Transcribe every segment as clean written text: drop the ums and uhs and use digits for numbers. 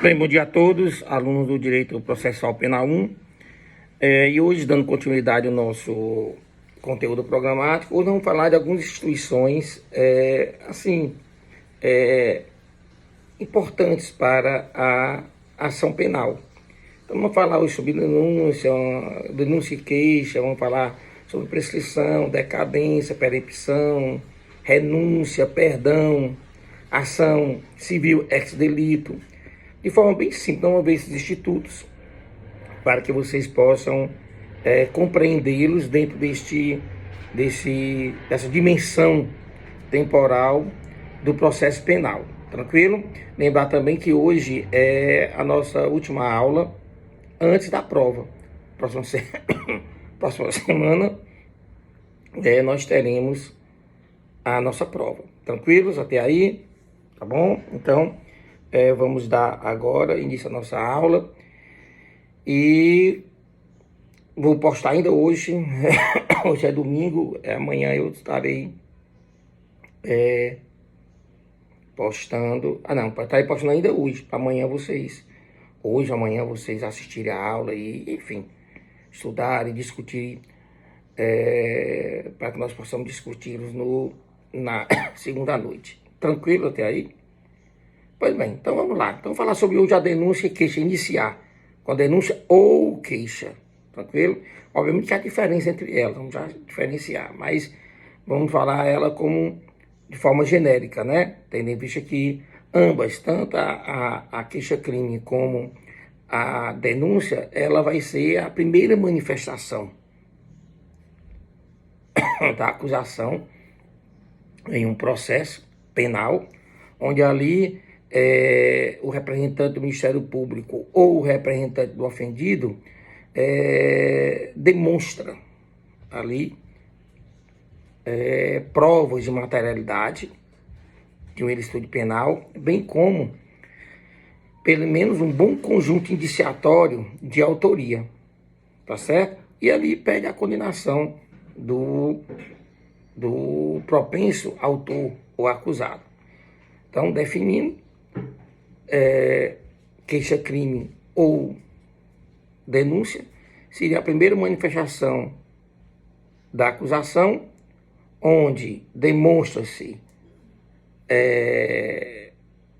Bem, bom dia a todos, alunos do Direito Processual Penal 1. E hoje, dando continuidade ao nosso conteúdo programático, hoje vamos falar de algumas instituições, importantes para a ação penal. Então, vamos falar hoje sobre denúncia e queixa, vamos falar sobre prescrição, decadência, perempção, renúncia, perdão, ação civil ex delito. De forma bem simples, vamos ver esses institutos para que vocês possam compreendê-los dentro dessa dimensão temporal do processo penal. Tranquilo? Lembrar também que hoje é a nossa última aula antes da prova. Próxima semana nós teremos a nossa prova. Tranquilos até aí? Tá bom? Então, vamos dar agora início à nossa aula. E vou postar ainda hoje. Hoje é domingo, amanhã eu estarei postando. Não, para estar postando ainda hoje, para amanhã amanhã vocês assistirem a aula e, enfim, estudarem, discutir, para que nós possamos discuti-los na segunda noite. Tranquilo até aí? Pois bem, então vamos lá. Então, falar sobre hoje a denúncia e queixa, iniciar com a denúncia ou queixa, tranquilo? Obviamente que há diferença entre elas, vamos já diferenciar, mas vamos falar ela como de forma genérica, né? Tendo em vista que ambas, tanto a queixa-crime como a denúncia, ela vai ser a primeira manifestação da acusação em um processo penal, onde ali o representante do Ministério Público ou o representante do ofendido demonstra ali provas de materialidade de um ilícito penal, bem como pelo menos um bom conjunto indiciatório de autoria, tá certo? E ali pede a condenação do propenso autor ou acusado. Então, definindo, queixa-crime ou denúncia seria a primeira manifestação da acusação, onde demonstra-se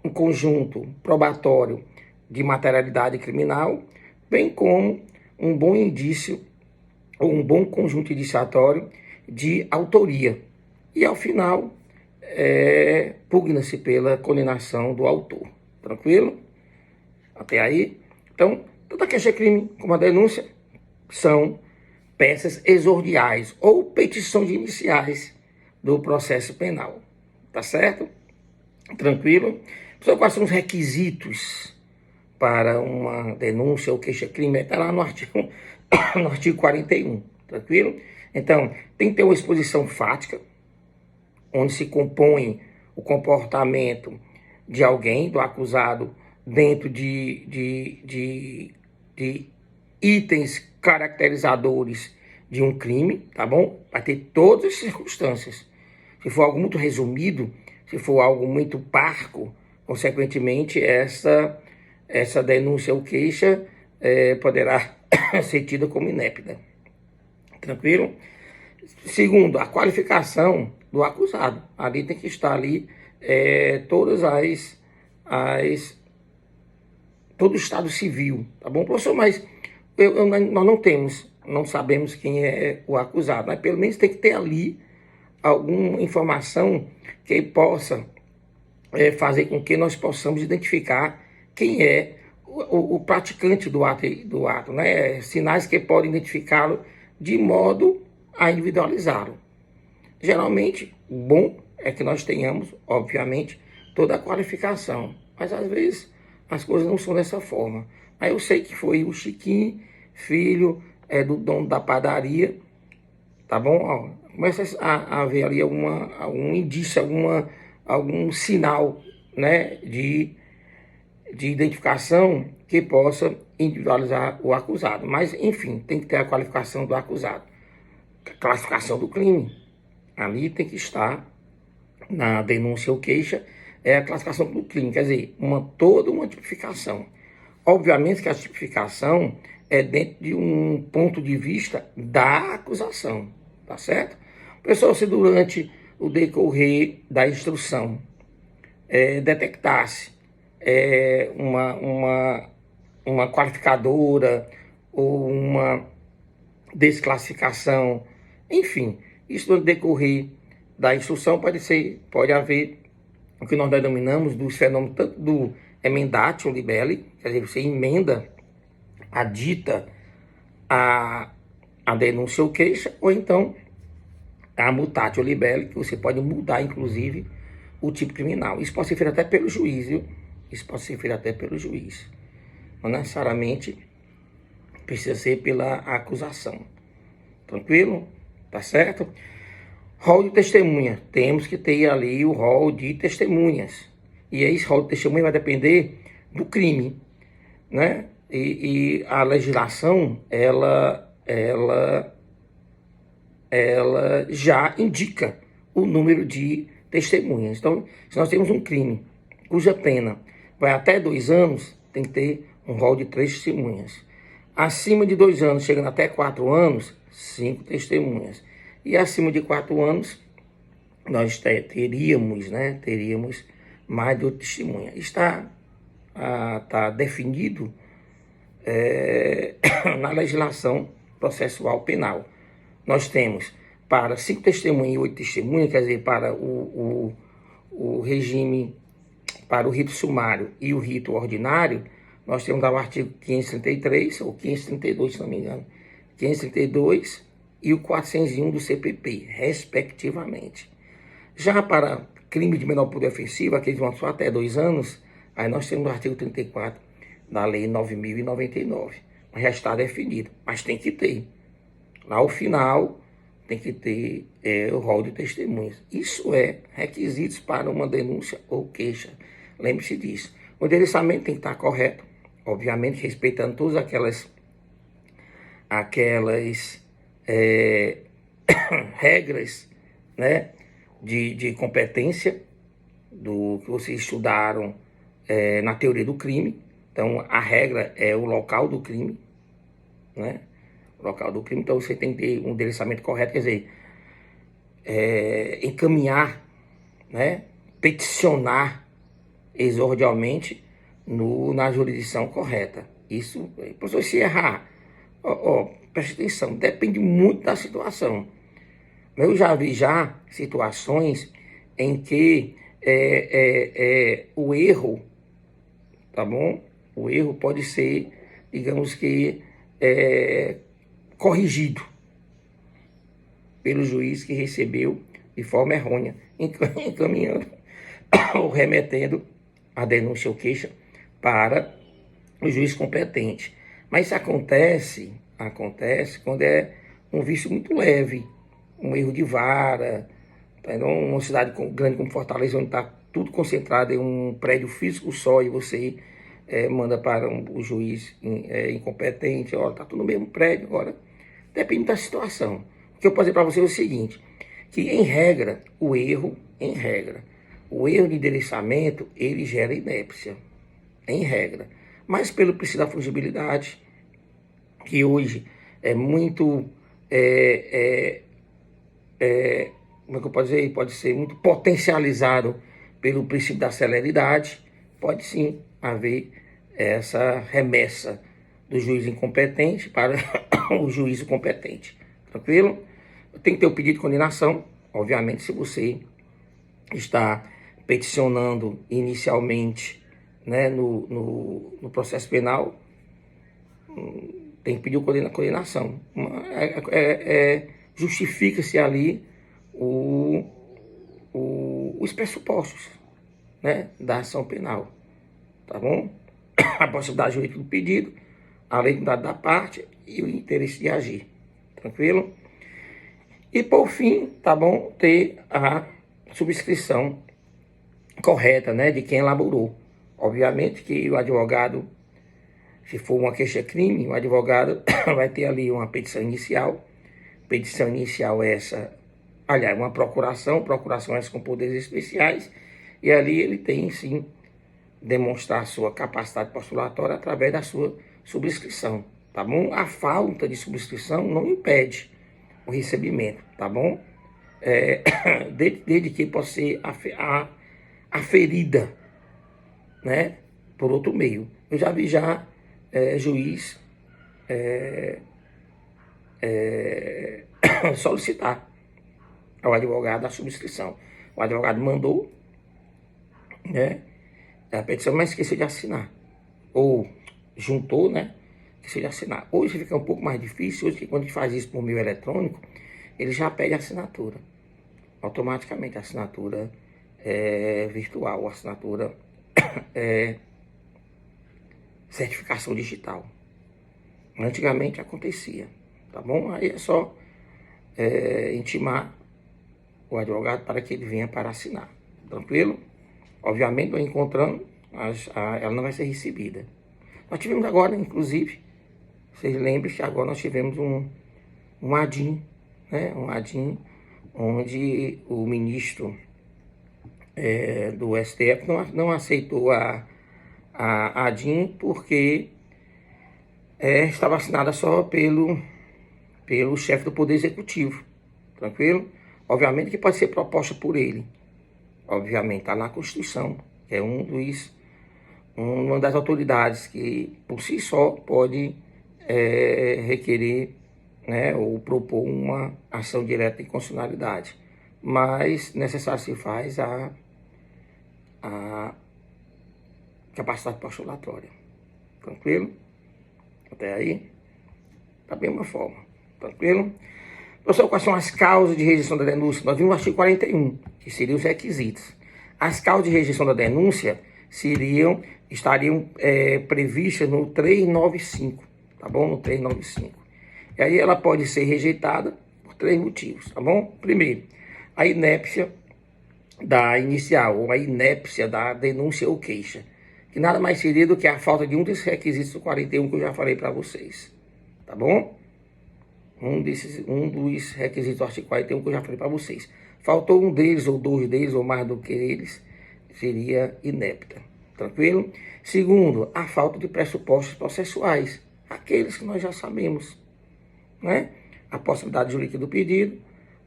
um conjunto probatório de materialidade criminal, bem como um bom indício ou um bom conjunto indiciatório de autoria. E, ao final, pugna-se pela condenação do autor. Tranquilo? Até aí? Então, tanto a queixa-crime como a denúncia são peças exordiais ou petições iniciais do processo penal. Tá certo? Tranquilo? Então, quais são os requisitos para uma denúncia ou queixa-crime? Está lá no artigo 41. Tranquilo? Então, tem que ter uma exposição fática, onde se compõe o comportamento de alguém, do acusado, dentro de itens caracterizadores de um crime, tá bom? Vai ter todas as circunstâncias. Se for algo muito resumido, se for algo muito parco, consequentemente, essa denúncia ou queixa poderá ser tida como inépida. Tranquilo? Segundo, a qualificação do acusado. Ali tem que estar ali todo o estado civil, tá bom, professor? Mas nós não sabemos quem é o acusado, mas pelo menos tem que ter ali alguma informação que possa fazer com que nós possamos identificar quem é o praticante do ato, né? Sinais que podem identificá-lo de modo a individualizá-lo. Geralmente, o bom é que nós tenhamos, obviamente, toda a qualificação, mas às vezes as coisas não são dessa forma. Aí eu sei que foi o Chiquinho, filho do dono da padaria, tá bom? Ó, começa a ver ali algum indício, algum sinal, né, de identificação que possa individualizar o acusado. Mas, enfim, tem que ter a qualificação do acusado. A classificação do crime. Ali tem que estar na denúncia ou queixa é a classificação do crime, quer dizer, toda uma tipificação. Obviamente que a tipificação é dentro de um ponto de vista da acusação, tá certo? Pessoal, se durante o decorrer da instrução detectasse uma qualificadora ou uma desclassificação, enfim, isso no decorrer da instrução pode haver o que nós denominamos dos fenômenos tanto do emendatio libelli, quer dizer, você emenda a denúncia ou queixa, ou então a mutatio libelli, que você pode mudar, inclusive, o tipo criminal. Isso pode ser feito até pelo juiz, viu? Isso pode ser feito até pelo juiz. Não necessariamente precisa ser pela acusação. Tranquilo? Tá certo? Rol de testemunha. Temos que ter ali o rol de testemunhas. E esse rol de testemunha vai depender do crime, né? E a legislação, ela já indica o número de testemunhas. Então, se nós temos um crime cuja pena vai até 2 anos, tem que ter um rol de 3 testemunhas. Acima de 2 anos, chegando até 4 anos, 5 testemunhas. E acima de 4 anos, nós teríamos mais de 8 testemunhas. Está definido na legislação processual penal. Nós temos para 5 testemunhas e 8 testemunhas, quer dizer, para o regime, para o rito sumário e o rito ordinário, nós temos o artigo 533, ou 532, se não me engano, 532 e o 401 do CPP, respectivamente. Já para crime de menor poder ofensivo, aqueles vão só até 2 anos, aí nós temos o artigo 34 da Lei 9.099. Já está definido, mas tem que ter. Lá ao final, tem que ter o rol de testemunhas. Isso é requisitos para uma denúncia ou queixa. Lembre-se disso. O endereçamento tem que estar correto, obviamente respeitando todas aquelas regras, né, de competência do que vocês estudaram na teoria do crime. Então, a regra é o local do crime, né? O local do crime, então você tem que ter um endereçamento correto, quer dizer, encaminhar, né? Peticionar exordialmente na jurisdição correta. Isso, professor, se errar, preste atenção, depende muito da situação. Eu já vi situações em que o erro, tá bom? O erro pode ser, digamos que, corrigido pelo juiz que recebeu de forma errônea, encaminhando ou remetendo a denúncia ou queixa para o juiz competente. Mas isso acontece quando é um vício muito leve, um erro de vara, uma cidade grande como Fortaleza, onde está tudo concentrado em um prédio físico só e você manda para o juiz incompetente, olha, está tudo no mesmo prédio, agora depende da situação. O que eu posso dizer para você é o seguinte, que em regra, o erro de endereçamento, ele gera inépcia, em regra. Mas pelo princípio da fungibilidade, que hoje é muito, como é que eu posso dizer? Pode ser muito potencializado pelo princípio da celeridade, pode sim haver essa remessa do juiz incompetente para o juízo competente. Tranquilo? Tem que ter o pedido de condenação, obviamente, se você está peticionando inicialmente, né, no processo penal, tem que pedir a condenação. Justifica-se ali os pressupostos, né, da ação penal, tá bom? A possibilidade jurídica do pedido, a legitimidade da parte e o interesse de agir, tranquilo? E por fim, tá bom, ter a subscrição correta, né, de quem elaborou. Obviamente que o advogado, se for uma queixa-crime, o advogado vai ter ali uma petição inicial essa, aliás, uma procuração essa com poderes especiais, E ali ele tem, sim, demonstrar a sua capacidade postulatória através da sua subscrição, tá bom? A falta de subscrição não impede o recebimento, tá bom? Desde que possa ser aferida, né, por outro meio. Eu já vi juiz solicitar ao advogado a subscrição. O advogado mandou, né, a petição, mas esqueceu de assinar. Ou juntou, né, esqueceu de assinar. Hoje fica um pouco mais difícil, hoje quando a gente faz isso por meio eletrônico, ele já pede a assinatura. Automaticamente a assinatura virtual, a assinatura certificação digital. Antigamente acontecia, tá bom? Aí é só intimar o advogado para que ele venha para assinar, tranquilo? Obviamente, encontrando, ela não vai ser recebida. Nós tivemos agora, inclusive, vocês lembram que agora nós tivemos um ADIM, né? Um ADIM onde o ministro do STF não aceitou a ADIM porque estava assinada só pelo chefe do Poder Executivo, tranquilo? Obviamente que pode ser proposta por ele, obviamente está na Constituição, que é uma das autoridades que por si só pode requerer, né, ou propor uma ação direta de inconstitucionalidade, mas necessário se faz a capacidade postulatória, tranquilo? Até aí, da mesma forma, tranquilo? Professor, quais são as causas de rejeição da denúncia? Nós vimos o artigo 41, que seriam os requisitos. As causas de rejeição da denúncia estariam previstas no 395, tá bom? No 395. E aí ela pode ser rejeitada por 3 motivos, tá bom? Primeiro, a inépcia da inicial, ou a inépcia da denúncia ou queixa, que nada mais seria do que a falta de um dos requisitos do 41 que eu já falei para vocês, tá bom? Um dos requisitos do artigo 41 que eu já falei para vocês. Faltou um deles, ou 2 deles, ou mais do que eles, seria inépta, tranquilo? Segundo, a falta de pressupostos processuais, aqueles que nós já sabemos, né? A possibilidade jurídica do pedido,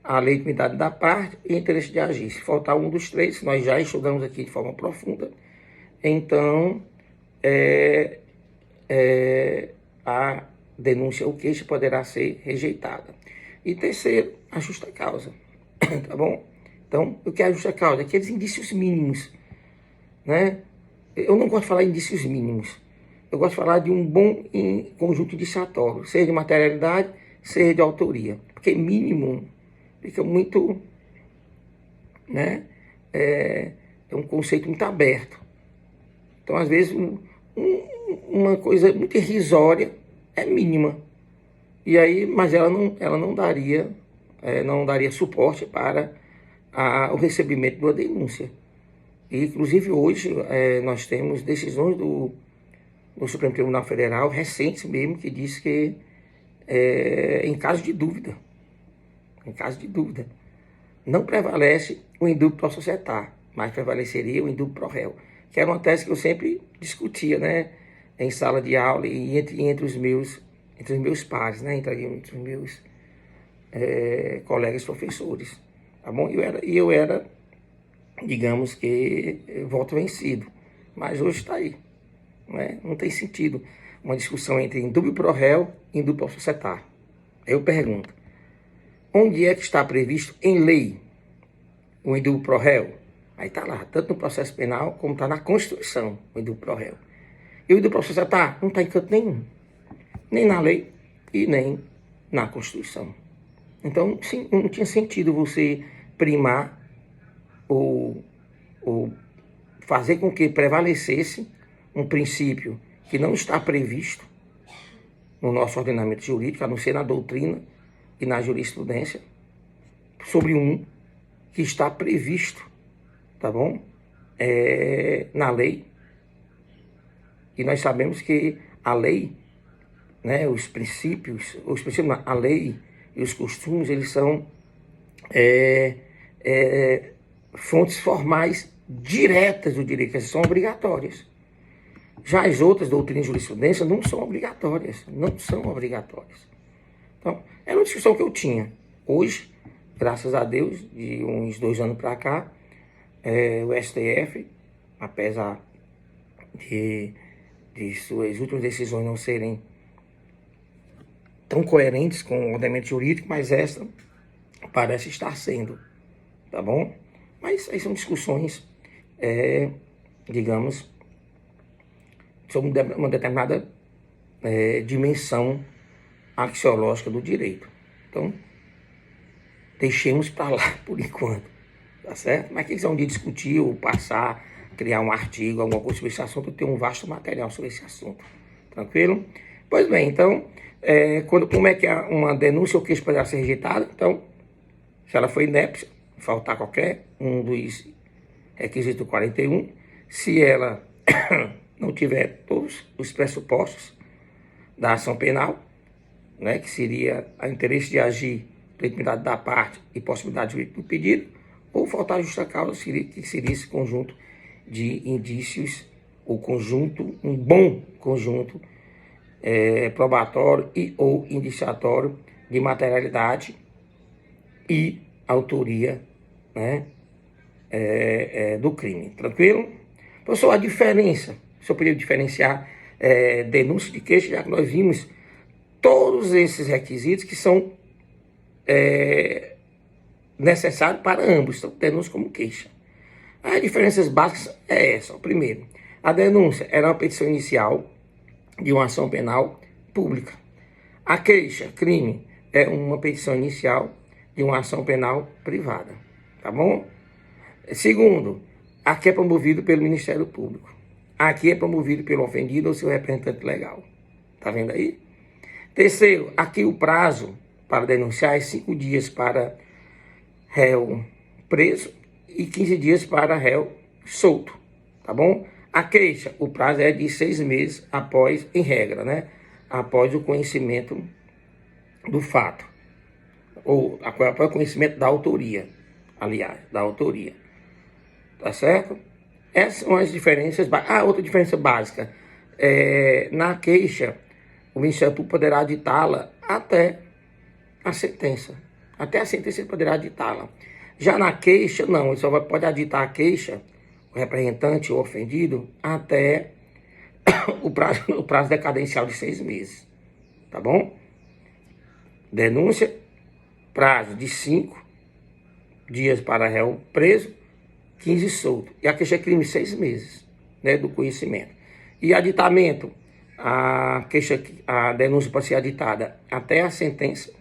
a legitimidade da parte e o interesse de agir. Se faltar um dos 3, nós já estudamos aqui de forma profunda, então a denúncia ou queixa poderá ser rejeitada. E terceiro, a justa causa, tá bom? Então, o que é a justa causa? Aqueles indícios mínimos, né? Eu não gosto de falar em indícios mínimos, eu gosto de falar de um bom conjunto indiciatório, seja de materialidade, seja de autoria, porque mínimo fica muito, né? É um conceito muito aberto. Então, às vezes, uma coisa muito irrisória é mínima. E aí, mas ela não daria suporte para o recebimento de uma denúncia. E, inclusive, hoje nós temos decisões do Supremo Tribunal Federal, recentes mesmo, que diz que em caso de dúvida, não prevalece o indúbio pro societar, mas prevaleceria o indúbio pro réu, que era uma tese que eu sempre discutia, né, em sala de aula e entre os meus pares, né, entre os meus colegas professores, tá bom? Eu era, digamos que, voto vencido, mas hoje está aí, né? Não tem sentido uma discussão entre indúbio pro réu e indúbio pro societar. Eu pergunto, onde é que está previsto em lei o indúbio pro réu? Aí está lá, tanto no processo penal como está na Constituição, o indúbio pro réu. E o indúbio pro societar não está em canto nenhum, nem na lei e nem na Constituição. Então, sim, não tinha sentido você primar ou fazer com que prevalecesse um princípio que não está previsto no nosso ordenamento jurídico, a não ser na doutrina e na jurisprudência, sobre um que está previsto, tá bom? Na lei. E nós sabemos que a lei, né, os princípios, a lei e os costumes, eles são fontes formais diretas do direito, essas são obrigatórias. Já as outras doutrinas de jurisprudência não são obrigatórias, não são obrigatórias. Então, era uma discussão que eu tinha. Hoje, graças a Deus, de uns 2 anos para cá, o STF, apesar de suas últimas decisões não serem tão coerentes com o ordenamento jurídico, mas esta parece estar sendo, tá bom? Mas aí são discussões, digamos, sobre uma determinada dimensão axiológica do direito. Então, deixemos para lá por enquanto, tá certo? Mas quem quiser um dia discutir ou passar, criar um artigo, alguma coisa sobre esse assunto, eu tenho um vasto material sobre esse assunto, tranquilo? Pois bem, então, como é que uma denúncia ou queixa poderá ser rejeitada? Então, se ela for inépcia, faltar qualquer um dos requisitos do 41, se ela não tiver todos os pressupostos da ação penal, né, que seria o interesse de agir, legitimidade da parte e possibilidade do pedido, ou faltar justa causa, que seria esse conjunto de indícios, ou conjunto, um bom conjunto probatório e ou indiciatório de materialidade e autoria, né, do crime. Tranquilo? Professor, a diferença, se eu poderia diferenciar denúncia de queixa, já que nós vimos todos esses requisitos que são necessários para ambos, tanto denúncia como queixa. As diferenças básicas é essa. Primeiro, a denúncia era uma petição inicial de uma ação penal pública. A queixa, crime, é uma petição inicial de uma ação penal privada. Tá bom? Segundo, aqui é promovido pelo Ministério Público. Aqui é promovido pelo ofendido ou seu representante legal. Tá vendo aí? Terceiro, aqui o prazo para denunciar é 5 dias para réu preso e 15 dias para réu solto. Tá bom? A queixa, o prazo é de 6 meses após, em regra, né? Após o conhecimento do fato. Ou após o conhecimento da autoria, aliás, da autoria. Tá certo? Essas são as diferenças. Outra diferença básica. Na queixa, o Ministério Público poderá ditá-la até a sentença. Até a sentença ele poderá ditá-la. Já na queixa, não. Ele só pode aditar a queixa, o representante ou ofendido, até o prazo decadencial de 6 meses. Tá bom? Denúncia, prazo de 5 dias para réu preso, 15 solto. E a queixa é crime 6 meses, né, do conhecimento. E aditamento, a denúncia pode ser aditada até a sentença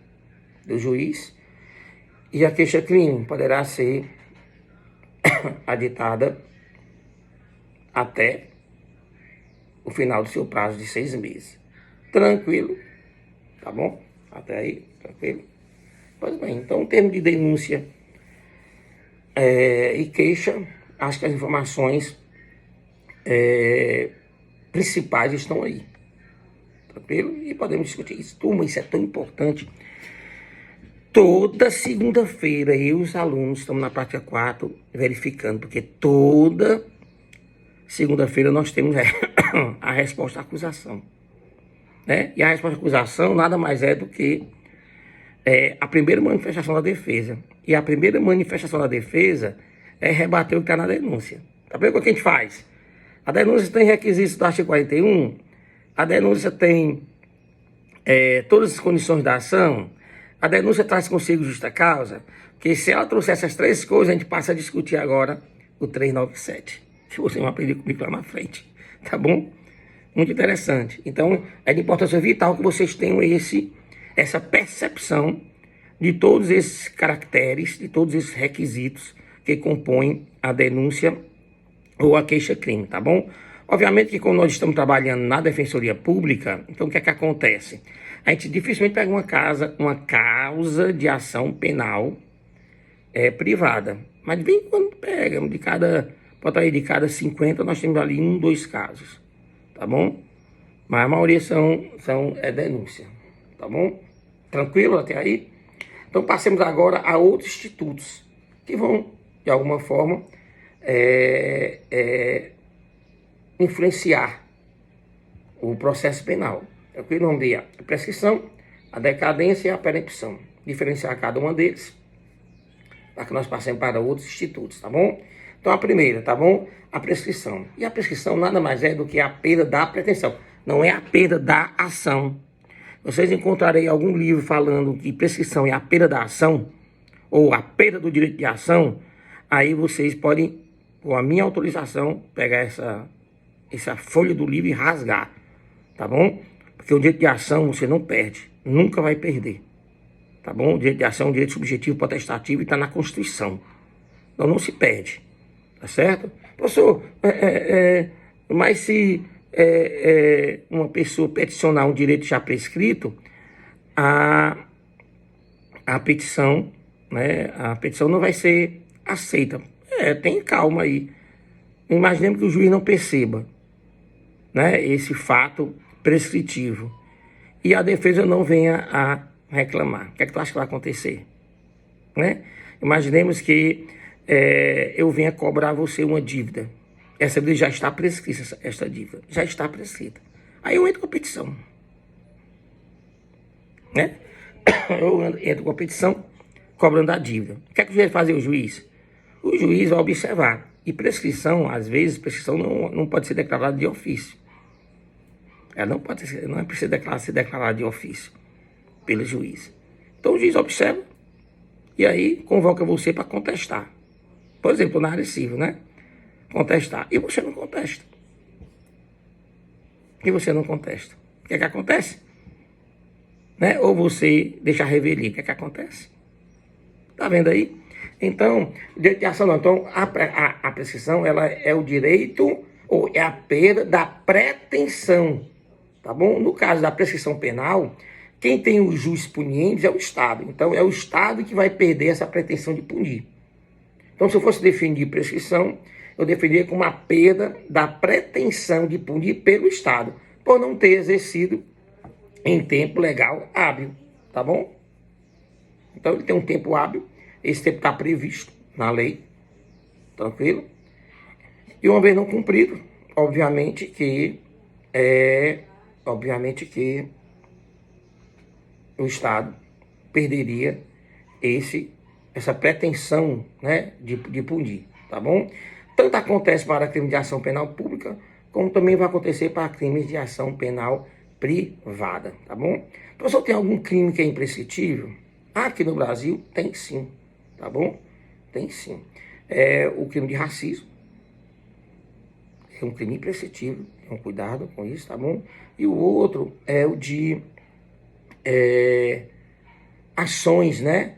do juiz. E a queixa crime poderá ser aditada até o final do seu prazo de 6 meses. Tranquilo? Tá bom? Até aí, tranquilo? Pois bem, então, em termos de denúncia e queixa, acho que as informações principais estão aí. Tranquilo? E podemos discutir isso. Turma, isso é tão importante. Toda segunda-feira, eu e os alunos estamos na prática 4 verificando, porque toda segunda-feira nós temos a resposta à acusação. Né? E a resposta à acusação nada mais é do que a primeira manifestação da defesa. E a primeira manifestação da defesa é rebater o que está na denúncia. Tá vendo o que a gente faz? A denúncia tem requisitos do artigo 41, a denúncia tem todas as condições da ação, a denúncia traz consigo justa causa, que se ela trouxer essas 3 coisas, a gente passa a discutir agora o 397. Se você não aprender comigo lá na frente, tá bom? Muito interessante. Então, é de importância vital que vocês tenham essa percepção de todos esses caracteres, de todos esses requisitos que compõem a denúncia ou a queixa-crime, tá bom? Obviamente que quando nós estamos trabalhando na Defensoria Pública, então o que é que acontece? A gente dificilmente pega uma causa de ação penal privada. Mas de vez em quando pega, de cada 50 nós temos ali 1, 2 casos, tá bom? Mas a maioria são denúncia, tá bom? Tranquilo até aí? Então passemos agora a outros institutos que vão, de alguma forma, influenciar o processo penal. É o que nomeia a prescrição, a decadência e a perempção. Diferenciar cada uma deles, para que nós passemos para outros institutos, tá bom? Então, a primeira, tá bom? A prescrição. E a prescrição nada mais é do que a perda da pretensão. Não é a perda da ação. Vocês encontrarem algum livro falando que prescrição é a perda da ação, ou a perda do direito de ação, aí vocês podem, com a minha autorização, pegar essa folha do livro e rasgar, tá bom? Porque o direito de ação você não perde, nunca vai perder, tá bom? O direito de ação é um direito subjetivo, potestativo e está na Constituição. Então não se perde, tá certo? Professor, mas se uma pessoa peticionar um direito já prescrito, a petição, né, a petição não vai ser aceita. Tem calma aí. Imaginemos que o juiz não perceba, né, esse fato prescritivo e a defesa não venha a reclamar. O que é que tu acha que vai acontecer? Né? Imaginemos que eu venha cobrar você uma dívida. Essa dívida já está prescrita, esta dívida já está prescrita. Aí eu entro com a petição. Né? Eu entro com a petição cobrando a dívida. O que é que vai fazer o juiz? O juiz vai observar. E prescrição, às vezes, prescrição não pode ser declarada de ofício. Ela não pode ser, não é preciso ser declarada de ofício pelo juiz. Então o juiz observa e aí convoca você para contestar. Por exemplo, na área civil, né? Contestar. E você não contesta. E você não contesta. O que é que acontece? Né? Ou você deixa a revelia. O que é que acontece? Tá vendo aí? Então, direito de ação não. Então, a prescrição, ela é o direito ou é a perda da pretensão. Tá bom? No caso da prescrição penal, quem tem o jus puniens é o Estado. Então, é o Estado que vai perder essa pretensão de punir. Então, se eu fosse definir prescrição, eu definiria como a perda da pretensão de punir pelo Estado, por não ter exercido em tempo legal hábil, tá bom? Então, ele tem um tempo hábil, esse tempo está previsto na lei, tranquilo? E uma vez não cumprido, obviamente que o Estado perderia essa pretensão, né, de punir, tá bom? Tanto acontece para crime de ação penal pública, como também vai acontecer para crimes de ação penal privada, tá bom? Professor, tem algum crime que é imprescritível? Aqui no Brasil tem sim, tá bom? Tem sim. O crime de racismo é um crime imprescritível, então cuidado com isso, tá bom? E o outro é o de ações, né?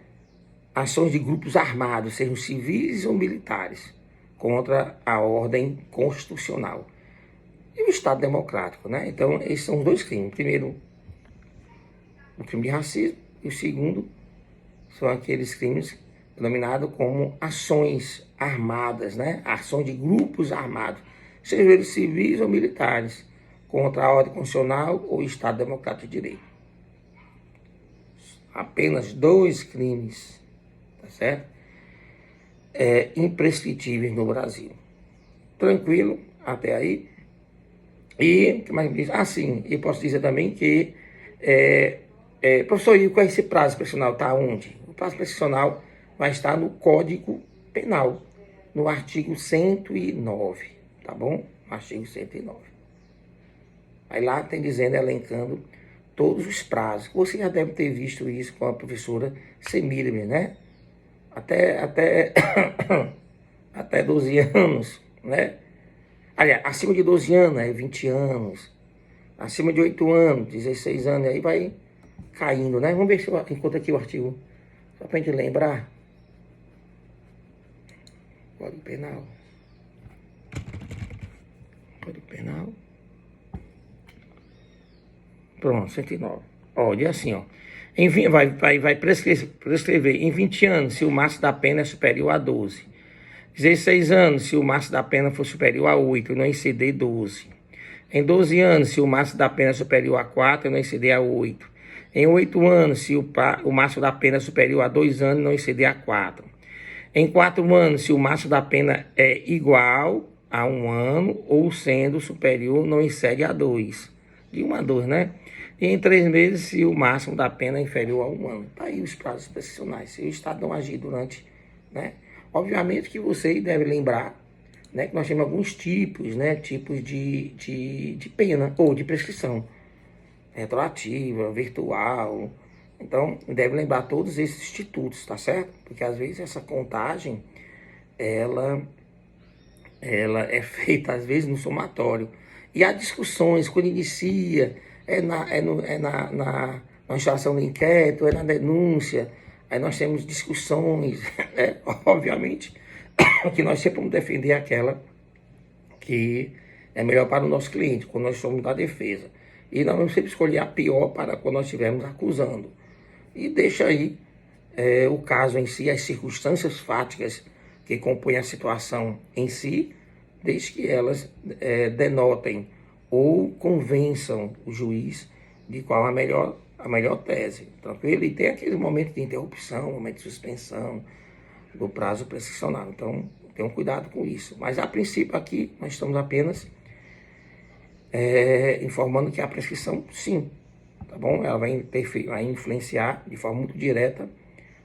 Ações de grupos armados, sejam civis ou militares, contra a ordem constitucional. E o Estado democrático, né? Então, esses são os dois crimes. Primeiro, o crime de racismo, e o segundo são aqueles crimes denominados como ações armadas, né? Ações de grupos armados, sejam eles civis ou militares, contra a ordem constitucional ou Estado democrático de direito. Apenas dois crimes, tá certo? Imprescritíveis no Brasil. Tranquilo até aí. E, que mais me diz? Sim, eu posso dizer também que, professor, e qual é esse prazo prescricional? Está onde? O prazo prescricional vai estar no Código Penal, no artigo 109, tá bom? Artigo 109. Aí lá tem dizendo, elencando todos os prazos. Você já deve ter visto isso com a professora Semília, né? Até 12 anos, né? Aliás, acima de 12 anos é 20 anos. Acima de 8 anos, 16 anos, aí vai caindo, né? Vamos ver se eu encontro aqui o artigo, só pra gente lembrar. Código Penal. Código Penal. Pronto, 109. Ó, diz assim, ó. Enfim, vai prescrever em 20 anos se o máximo da pena é superior a 12. 16 anos se o máximo da pena for superior a 8 e não exceder 12. Em 12 anos se o máximo da pena é superior a 4 e não exceder a 8. Em 8 anos se o máximo da pena é superior a 2 anos e não exceder a 4. Em 4 anos, se o máximo da pena é igual a 1 ano ou sendo superior, não excede a 2. De 1 a 2, né? E em 3 meses, se o máximo da pena é inferior a 1 ano. Tá aí os prazos prescricionais. Se o Estado não agir durante, né? Obviamente que você deve lembrar, né, que nós temos alguns tipos, né? Tipos de pena ou de prescrição. Retroativa, virtual. Então, deve lembrar todos esses institutos, tá certo? Porque às vezes essa contagem, ela é feita às vezes no somatório. E há discussões, quando inicia, na instalação do inquérito, é na denúncia, aí nós temos discussões, né? Obviamente que nós sempre vamos defender aquela que é melhor para o nosso cliente, quando nós somos da defesa. E nós vamos sempre escolher a pior para quando nós estivermos acusando. E deixa aí o caso em si, as circunstâncias fáticas que compõem a situação em si, desde que elas denotem ou convençam o juiz de qual a melhor tese, tranquilo? E tem aquele momento de interrupção, momento de suspensão do prazo prescricional. Então, tenham cuidado com isso. Mas, a princípio, aqui, nós estamos apenas informando que a prescrição, sim, tá bom? Ela vai influenciar de forma muito direta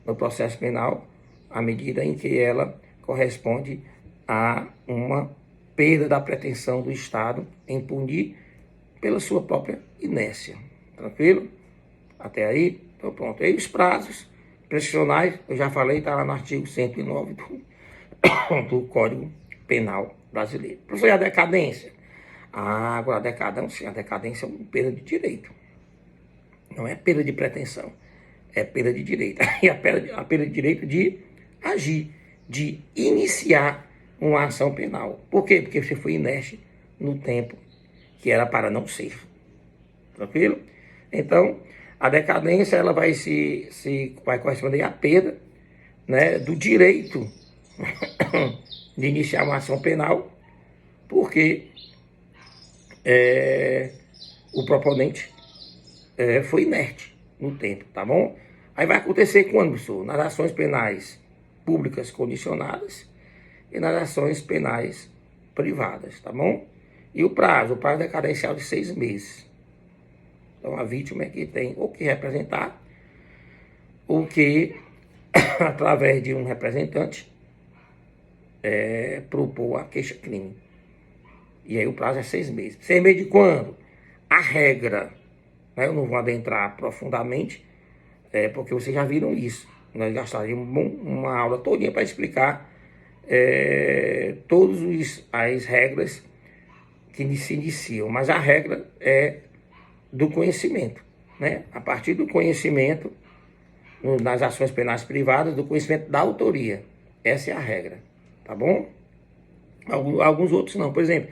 no processo penal, à medida em que ela corresponde a uma perda da pretensão do Estado em punir pela sua própria inércia. Tranquilo? Até aí? Então pronto. E os prazos prescricionais, eu já falei, está lá no artigo 109 do Código Penal Brasileiro. Professor, e a decadência? Agora a decadência é uma perda de direito. Não é perda de pretensão, é perda de direito. E a perda de direito de agir, de iniciar uma ação penal. Por quê? Porque você foi inerte no tempo que era para não ser. Tranquilo? Então, a decadência ela vai vai corresponder à perda, né, do direito de iniciar uma ação penal, porque o proponente foi inerte no tempo, tá bom? Aí vai acontecer quando, professor? Nas ações penais públicas condicionadas e nas ações penais privadas, tá bom? E o prazo decadencial de 6 meses. Então, a vítima é que tem ou que representar, ou que, através de um representante, propor a queixa-crime. E aí o prazo é 6 meses. 6 meses de quando? A regra, né, eu não vou adentrar profundamente, porque vocês já viram isso. Nós gastaríamos uma aula todinha para explicar todas as regras que se iniciam. Mas a regra é do conhecimento, né? A partir do conhecimento, nas ações penais privadas, do conhecimento da autoria. Essa é a regra, tá bom? Alguns outros não. Por exemplo,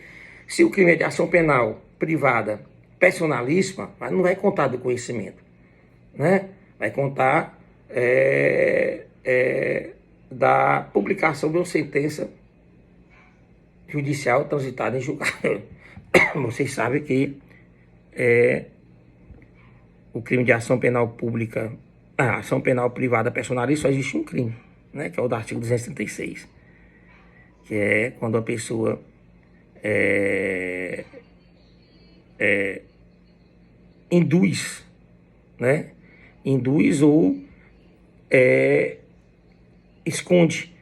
se o crime é de ação penal privada personalíssima, mas não vai contar do conhecimento, né? Vai contar da publicação de uma sentença judicial transitada em julgado. Vocês sabem que o crime de ação penal pública, ação penal privada personalista, só existe um crime, né? Que é o do artigo 236, que é quando a pessoa induz, né? Induz ou esconde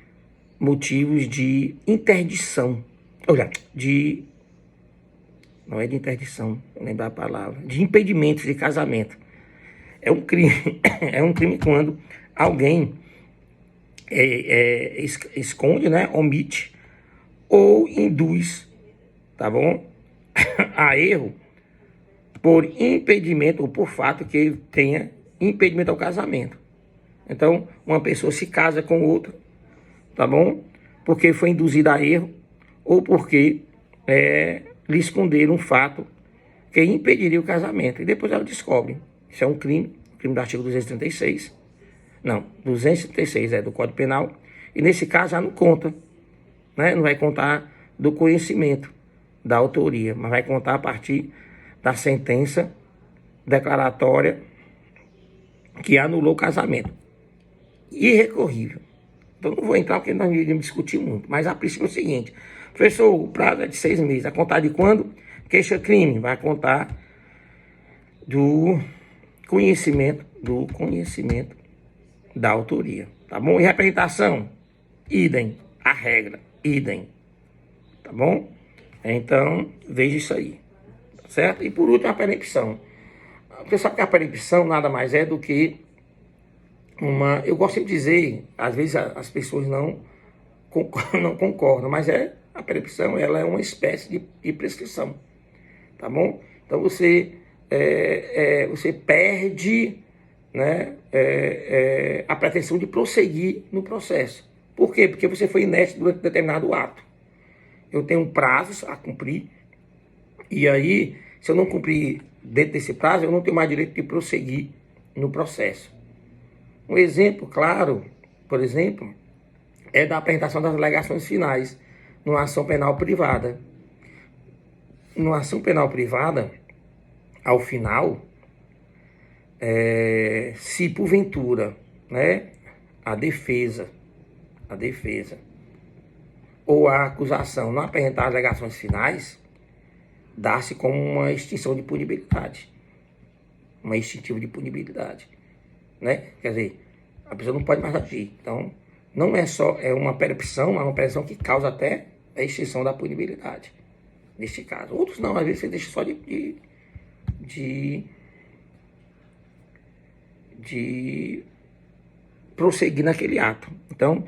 motivos de interdição, olha, não é de interdição, vou lembrar a palavra, de impedimento de casamento. É um crime, é um crime quando alguém esconde, né, omite ou induz, tá bom, a erro por impedimento ou por fato que ele tenha impedimento ao casamento. Então, uma pessoa se casa com outra, tá bom, porque foi induzida a erro ou porque lhe esconderam um fato que impediria o casamento. E depois ela descobre. Isso é um crime do artigo 236. Não, 236 do Código Penal. E nesse caso já não conta, né? Não vai contar do conhecimento da autoria, mas vai contar a partir da sentença declaratória que anulou o casamento. Irrecorrível. Então não vou entrar porque nós iríamos discutir muito. Mas a princípio é o seguinte: professor, o prazo é de 6 meses. A contar de quando? Queixa-crime. Vai contar do conhecimento da autoria. Tá bom? E representação? Idem. A regra, idem. Tá bom? Então, veja isso aí. Tá certo? E por último, a perempção. Você sabe que a perempção nada mais é do que uma... Eu gosto sempre de dizer, às vezes as pessoas não concordam, mas a perempção, ela é uma espécie de prescrição. Tá bom? Então, você perde, né, a pretensão de prosseguir no processo. Por quê? Porque você foi inerte durante determinado ato. Eu tenho prazos a cumprir, e aí, se eu não cumprir dentro desse prazo, eu não tenho mais direito de prosseguir no processo. Um exemplo claro, por exemplo, é da apresentação das alegações finais numa ação penal privada. Numa ação penal privada, ao final, se porventura, né, a defesa ou a acusação não apresentar as alegações finais, dá-se como uma extinção de punibilidade. Uma extintiva de punibilidade. Né? Quer dizer, a pessoa não pode mais agir. Então, não é só uma percepção, mas uma percepção que causa até a extinção da punibilidade. Neste caso. Outros não, às vezes você deixa só de prosseguir naquele ato. Então,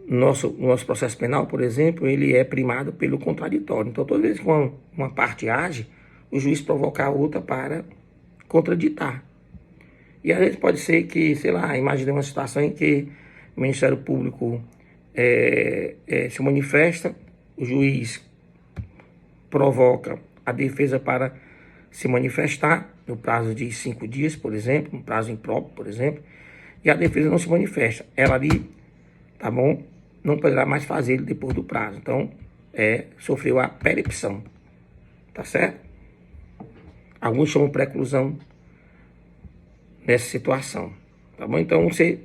nosso processo penal, por exemplo, ele é primado pelo contraditório. Então, toda vez que uma parte age, o juiz provoca a outra para contraditar. E às vezes pode ser que, sei lá, imagine uma situação em que o Ministério Público se manifesta, o juiz provoca a defesa para se manifestar no prazo de 5 dias, por exemplo, um prazo impróprio, por exemplo, e a defesa não se manifesta. Ela ali, tá bom, não poderá mais fazer depois do prazo. Então, sofreu a perempção, tá certo? Alguns chamam preclusão nessa situação, tá bom? Então, você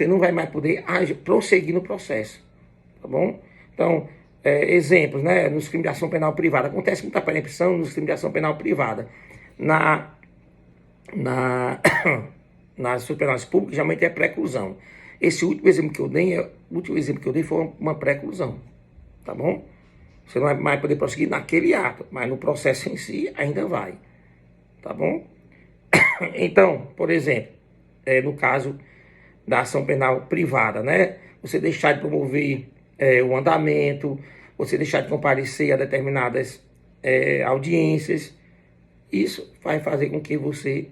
não vai mais poder prosseguir no processo, tá bom? Então, exemplos, né? Nos crimes de ação penal privada, acontece muita perempção nos crimes de ação penal privada. Nas penais públicas, geralmente é preclusão. Esse último exemplo que eu dei, foi uma preclusão, tá bom? Você não vai mais poder prosseguir naquele ato, mas no processo em si ainda vai, tá bom? Então, por exemplo, no caso da ação penal privada, né? Você deixar de promover o andamento, você deixar de comparecer a determinadas audiências, isso vai fazer com que você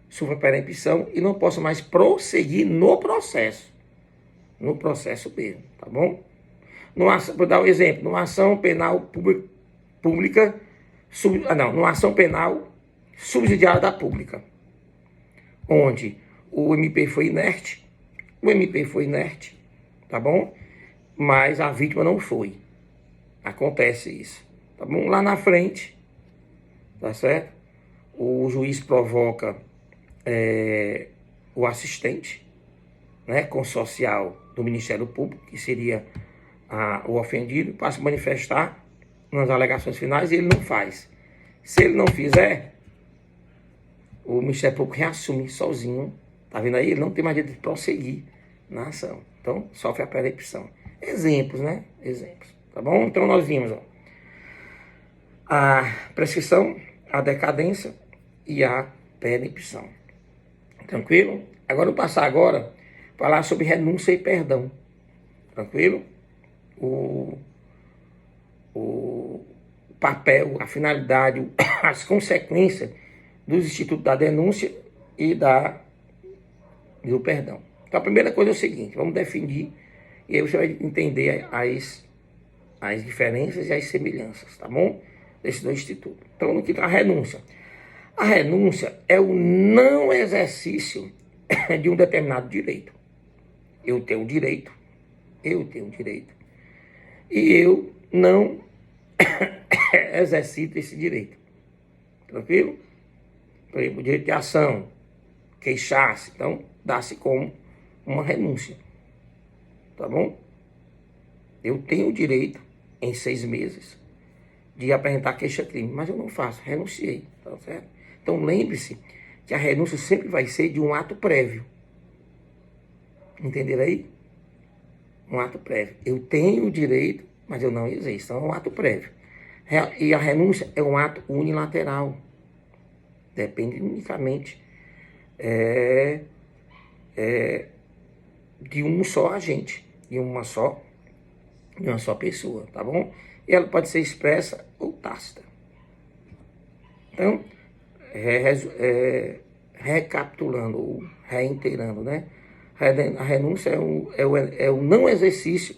sofra perempção e não possa mais prosseguir no processo mesmo, tá bom? Vou dar um exemplo, numa ação penal pública, numa ação penal subsidiária da pública, onde o MP foi inerte, tá bom? Mas a vítima não foi. Acontece isso, tá bom? Lá na frente, tá certo? O juiz provoca o assistente, né, consocial do Ministério Público, que seria o ofendido, para se manifestar nas alegações finais, e ele não faz. Se ele não fizer, o Ministério Público reassume sozinho, tá vendo aí? Ele não tem mais direito de prosseguir na ação. Então, sofre a perempção. Exemplos, né? Exemplos, tá bom? Então, nós vimos a prescrição, a decadência e a perempção. Tranquilo? Agora, eu vou passar a falar sobre renúncia e perdão. Tranquilo? O papel, a finalidade, as consequências dos institutos da denúncia e do perdão. Então, a primeira coisa é o seguinte, vamos definir, e aí você vai entender as diferenças e as semelhanças, tá bom? Desses dois institutos. Então, no que está a renúncia? A renúncia é o não exercício de um determinado direito. Eu tenho direito, e eu não exercito esse direito. Tranquilo? Por exemplo, o direito de ação, queixar-se, então, dá-se como uma renúncia. tá bom? Eu tenho o direito, em 6 meses, de apresentar queixa-crime, mas eu não faço, renunciei, tá certo? Então lembre-se que a renúncia sempre vai ser de um ato prévio. Entenderam aí? Um ato prévio. Eu tenho o direito, mas eu não exerço. Então é um ato prévio. E a renúncia é um ato unilateral. Depende unicamente de um só agente, de uma só pessoa, tá bom? E ela pode ser expressa ou tácita. Então, recapitulando ou reiterando, né? A renúncia é o não exercício,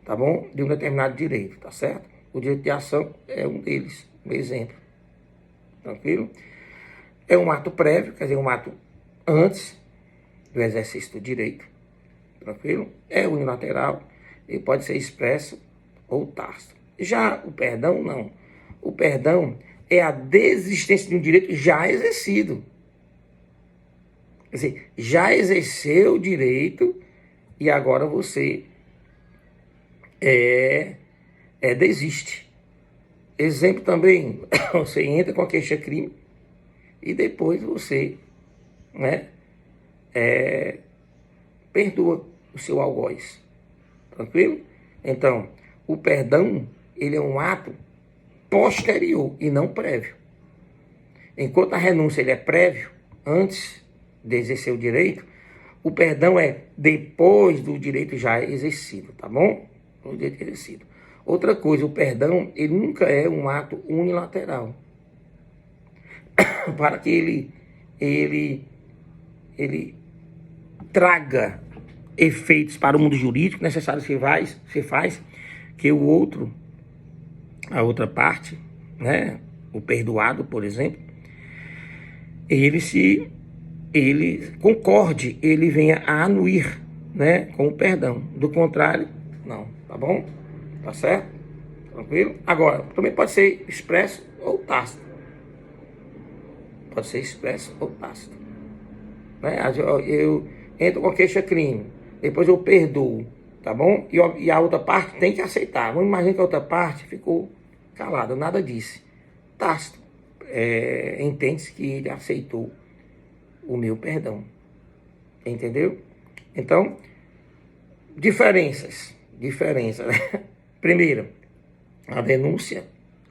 tá bom? De um determinado direito, tá certo? O direito de ação é um deles, um exemplo. Tranquilo? É um ato prévio, quer dizer, um ato antes do exercício do direito. Tranquilo? É unilateral e pode ser expresso ou tácito. Já o perdão, não. O perdão é a desistência de um direito já exercido. Quer dizer, já exerceu o direito e agora você desiste. Exemplo também, você entra com a queixa-crime e depois você, né, perdoa o seu algoz. Tranquilo? Então, o perdão, ele é um ato posterior e não prévio. Enquanto a renúncia ele é prévio, antes de exercer o direito, o perdão é depois do direito já exercido, tá bom? O direito exercido. Outra coisa, o perdão, ele nunca é um ato unilateral. Para que ele traga efeitos para o mundo jurídico, necessário se faz que o outro, a outra parte, né, o perdoado, por exemplo, ele concorde, ele venha a anuir, né, com o perdão. Do contrário, não, tá bom? Tá certo? Tranquilo? Agora, também pode ser expresso ou tácito. Pode ser expresso ou tácito. Né? Eu entro com a queixa-crime, depois eu perdoo, tá bom? E a outra parte tem que aceitar. Vamos imaginar que a outra parte ficou calada, nada disse. Tácito. Entende-se que ele aceitou o meu perdão. Entendeu? Então, diferenças, né? Primeiro, a denúncia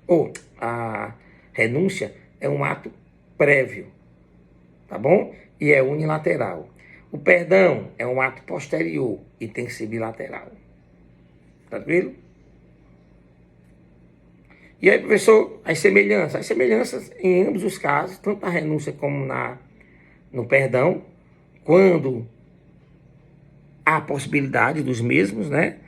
ou a renúncia é um ato prévio, tá bom? E é unilateral. O perdão é um ato posterior e tem que ser bilateral. Tranquilo? E aí, professor, as semelhanças? As semelhanças em ambos os casos, tanto na renúncia como no perdão, quando há possibilidade dos mesmos, né?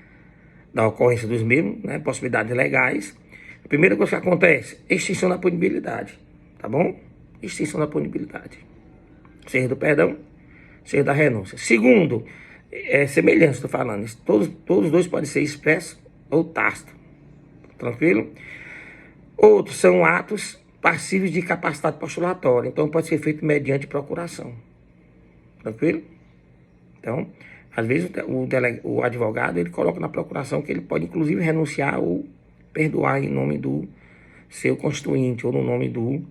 Da ocorrência dos mesmos, né? Possibilidades legais. A primeira coisa que acontece é extinção da punibilidade, tá bom? Extinção da punibilidade. Seja do perdão, seja da renúncia. Segundo, semelhança, estou falando. Todos dois podem ser expressos ou tácito. Tranquilo? Outros são atos passíveis de capacidade postulatória. Então, pode ser feito mediante procuração. Tranquilo? Então, às vezes, o advogado, ele coloca na procuração que ele pode, inclusive, renunciar ou perdoar em nome do seu constituinte ou no nome do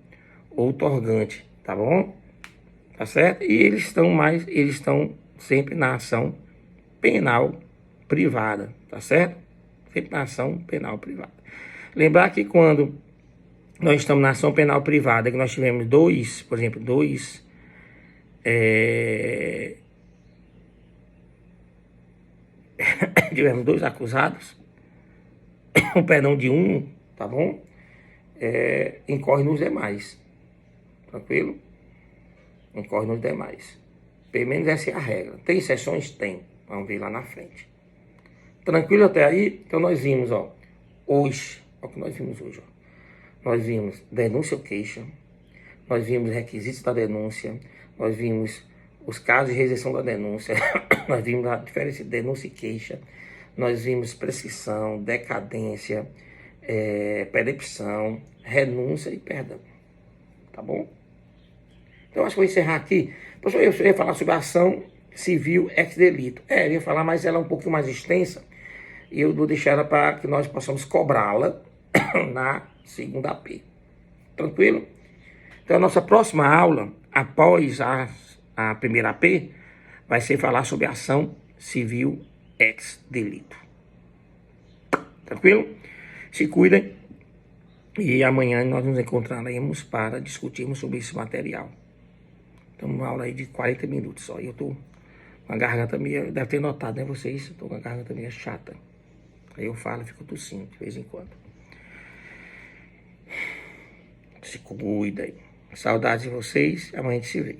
outorgante. Tá bom? Tá certo? E eles estão sempre na ação penal privada. Tá certo? Sempre na ação penal privada. Lembrar que quando nós estamos na ação penal privada, que nós tivemos tivemos dois acusados, o perdão de um, tá bom? Incorre nos demais. Tranquilo? Incorre nos demais. Pelo menos essa é a regra. Tem exceções? Tem. Vamos ver lá na frente. Tranquilo até aí? Então nós vimos, hoje, olha o que nós vimos hoje, Nós vimos denúncia ou queixa, nós vimos requisitos da denúncia, nós vimos os casos de rejeição da denúncia, nós vimos a diferença de denúncia e queixa, nós vimos prescrição, decadência, percepção, renúncia e perdão. Tá bom? Então, acho que vou encerrar aqui. Professor, eu ia falar sobre a ação civil ex delito. Eu ia falar, mas ela é um pouquinho mais extensa. E eu vou deixar ela para que nós possamos cobrá-la na segunda AP. Tranquilo? Então, a nossa próxima aula, após a primeira AP, vai ser falar sobre ação civil ex delito. Tranquilo? Se cuidem. E amanhã nós nos encontraremos para discutirmos sobre esse material. Então, uma aula aí de 40 minutos só. E eu tô com a garganta meio... Deve ter notado, né, vocês? Eu tô com a garganta meio chata. Aí eu falo e fico tossindo de vez em quando. Se cuida aí. Saudades de vocês. Amanhã a gente se vê.